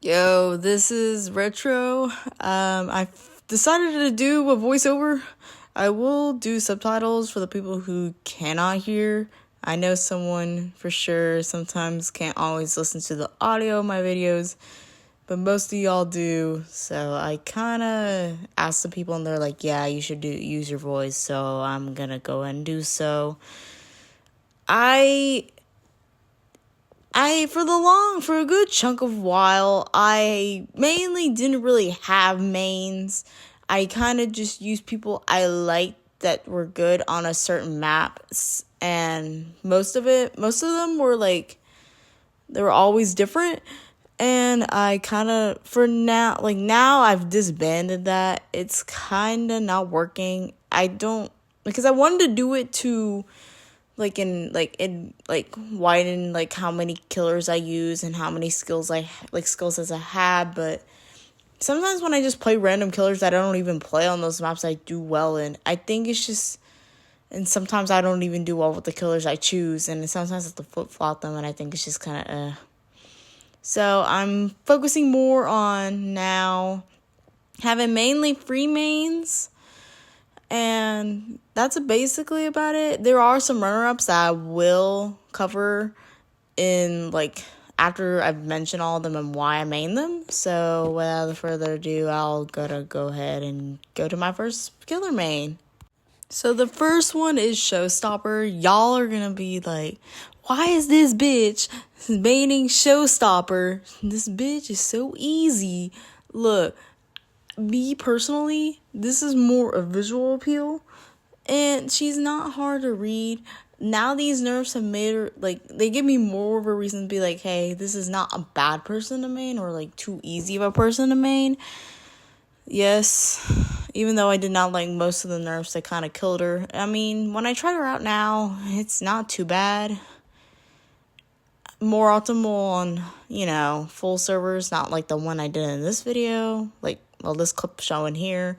Yo, this is Retro. I decided to do a voiceover. I will do subtitles for the people who cannot hear. I know someone for sure sometimes can't always listen to the audio of my videos, but most of y'all do. So I kind of asked some people and they're like, yeah, you should use your voice. So I'm going to go ahead and do so. For a good chunk of while, I mainly didn't really have mains. I kind of just used people I liked that were good on a certain map, and most of them were like, they were always different. And I kind of, now I've disbanded that. It's kind of not working. Because I wanted to do it to widen how many killers I use and how many skills as I have, but sometimes when I just play random killers that I don't even play on those maps I do well in. I think it's just, and sometimes I don't even do well with the killers I choose, and sometimes I have to flip-flop them, and I think it's just kind of So I'm focusing more on now having mainly free mains, and that's basically about it. There are some runner-ups that I will cover in after I've mentioned all of them and why I main them. So without further ado, I'll go ahead and go to my first killer main. So the first one is Showstopper. Y'all are gonna be like, why is this bitch maining Showstopper? This bitch is so easy. Look, me personally, this is more a visual appeal, and she's not hard to read. Now these nerfs have made her, they give me more of a reason to be like, hey, this is not a bad person to main, or too easy of a person to main. Yes, even though I did not like most of the nerfs that kind of killed her. I mean, when I try her out now, it's not too bad. More optimal on, full servers, not like the one I did in this video, this clip showing here.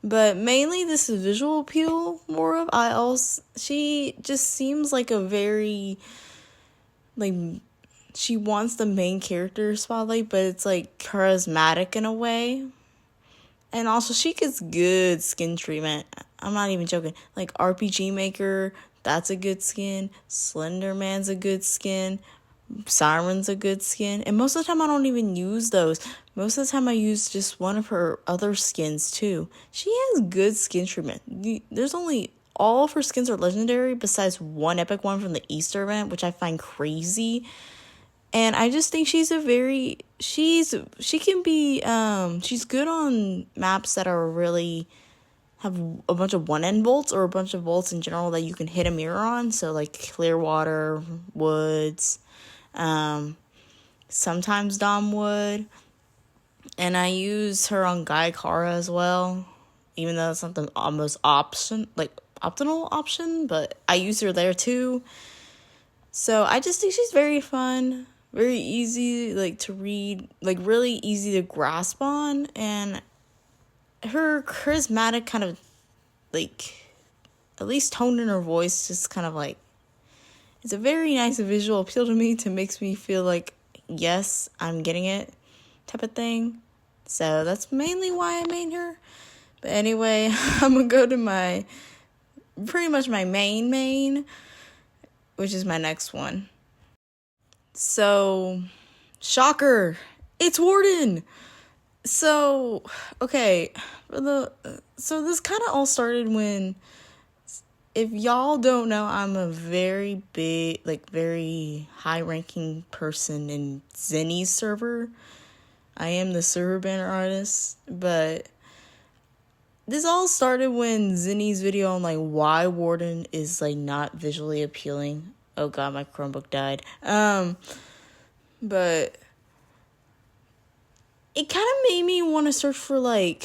But mainly this is visual appeal more of ILs. She just seems like a very, she wants the main character spotlight, but it's charismatic in a way. And also she gets good skin treatment. I'm not even joking. RPG Maker, that's a good skin. Slender Man's a good skin. Siren's a good skin, and most of the time I don't even use those. Most of the time I use just one of her other skins too. She has good skin treatment. All of her skins are legendary besides one epic one from the Easter event, which I find crazy. And I just think she's good on maps that are really have a bunch of one-end bolts, or a bunch of bolts in general that you can hit a mirror on. So Clearwater, Woods, sometimes Domwood, and I use her on Gaikara as well, even though it's not the almost optional option, but I use her there too. So I just think she's very fun, very easy to read, really easy to grasp on, and her charismatic kind of at least tone in her voice just kind of it's a very nice visual appeal to me, to makes me feel like, yes, I'm getting it type of thing. So that's mainly why I main her. But anyway, I'm going to go to pretty much my main, which is my next one. So, shocker, it's Warden. So, okay, so this kind of all started when, if y'all don't know, I'm a very big, very high-ranking person in Zenny's server. I am the server banner artist, but this all started when Zenny's video on, why Warden is, not visually appealing. Oh god, my Chromebook died. But it kind of made me want to search for, the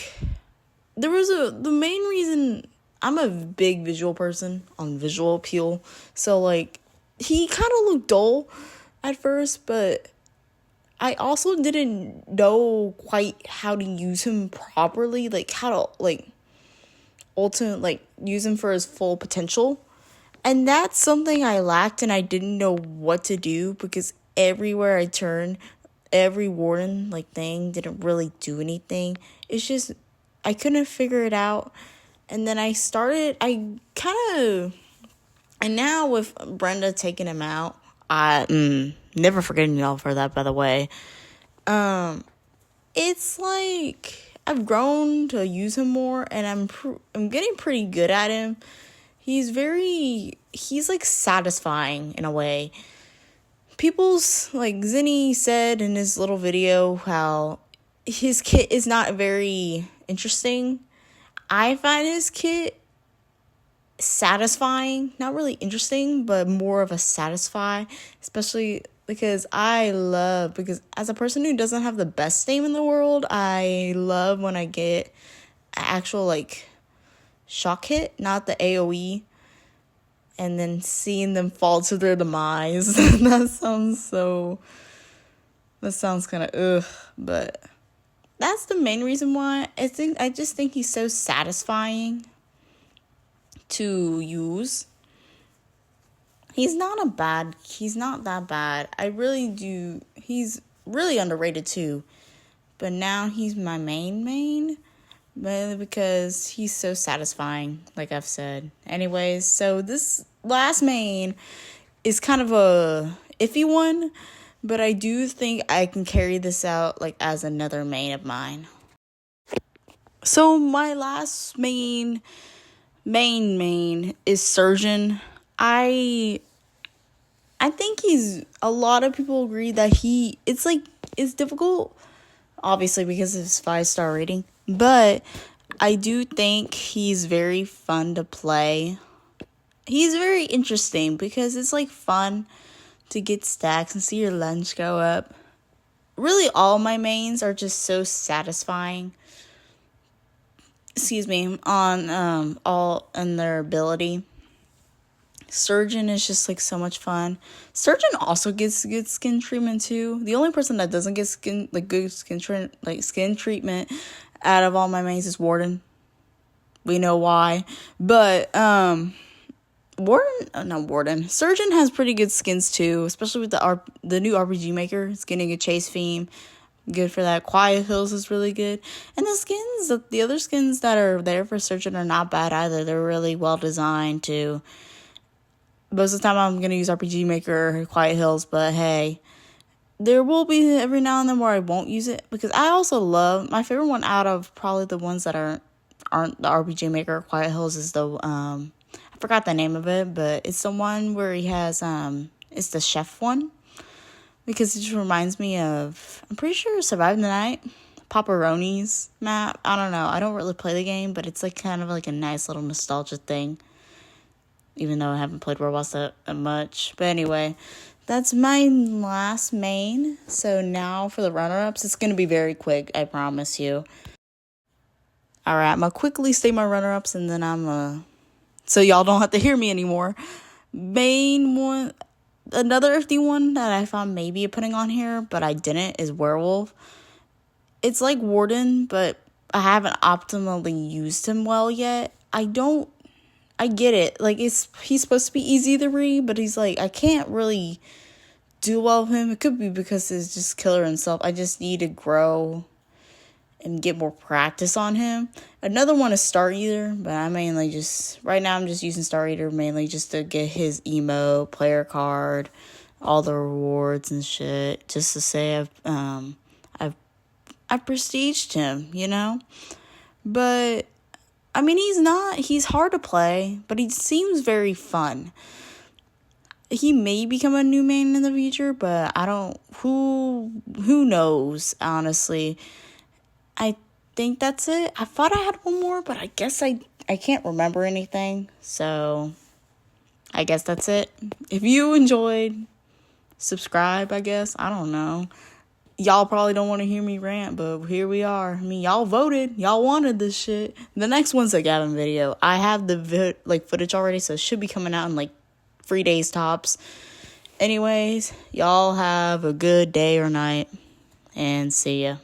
main reason. I'm a big visual person on visual appeal. So, he kind of looked dull at first, but I also didn't know quite how to use him properly. How to, use him for his full potential. And that's something I lacked, and I didn't know what to do, because everywhere I turned, every warden like thing didn't really do anything. It's just I couldn't figure it out. And then I now with Brenda taking him out, never forgetting y'all for that, by the way. It's like I've grown to use him more, and I'm getting pretty good at him. He's like satisfying in a way. People's, like Zinni said in his little video, how his kit is not very interesting. I find his kit satisfying, not really interesting, but more of a satisfy, especially because as a person who doesn't have the best aim in the world, I love when I get an actual like shock hit, not the AoE, and then seeing them fall to their demise. That sounds kind of ugh, but that's the main reason why. I just think he's so satisfying to use. He's not that bad. I really do. He's really underrated too. But now he's my main, mainly because he's so satisfying, like I've said. Anyways, so this last main is kind of a iffy one, but I do think I can carry this out like as another main of mine. So my last main is Surgeon. I think a lot of people agree that it's difficult, obviously because of his 5-star rating, but I do think he's very fun to play. He's very interesting because it's like fun to get stacks and see your lunch go up. Really, all my mains are just so satisfying. On all and their ability. Surgeon is just like so much fun. Surgeon also gets good skin treatment too. The only person that doesn't get good skin treatment out of all my mains is Warden. We know why, but Surgeon has pretty good skins too, especially with the new RPG Maker. It's getting a chase theme. Good for that. Quiet Hills is really good. And the other skins that are there for Surgeon are not bad either. They're really well designed too. Most of the time I'm going to use RPG Maker or Quiet Hills, but hey, there will be every now and then where I won't use it, because I also love, my favorite one out of probably the ones that aren't the RPG Maker or Quiet Hills is I forgot the name of it, but it's the one where he has, it's the chef one, because it just reminds me of, I'm pretty sure Survive the Night, Pepperoni's map. I don't know. I don't really play the game, but it's like kind of like a nice little nostalgia thing, even though I haven't played Roblox that much. But anyway, that's my last main. So now for the runner-ups, it's going to be very quick, I promise you. Alright, I'm going to quickly state my runner-ups, and then so y'all don't have to hear me anymore. Main one, another iffy one that I found maybe putting on here, but I didn't, is Werewolf. It's like Warden, but I haven't optimally used him well yet. I get it. Like, he's supposed to be easy to read, but he's like, I can't really do well with him. It could be because it's just killer himself. I just need to grow and get more practice on him. Another one is Star Eater, but right now I'm just using Star Eater mainly just to get his emote, player card, all the rewards and shit, just to say I've prestiged him, you know? But I mean, he's hard to play, but he seems very fun. He may become a new main in the future, but who knows, honestly. I think that's it. I thought I had one more, but I guess I can't remember anything. So I guess that's it. If you enjoyed, subscribe, I guess. I don't know. Y'all probably don't want to hear me rant, but here we are. I mean, y'all voted. Y'all wanted this shit. The next one's a Gavin video. I have the footage already, so it should be coming out in 3 days tops. Anyways, y'all have a good day or night, and see ya.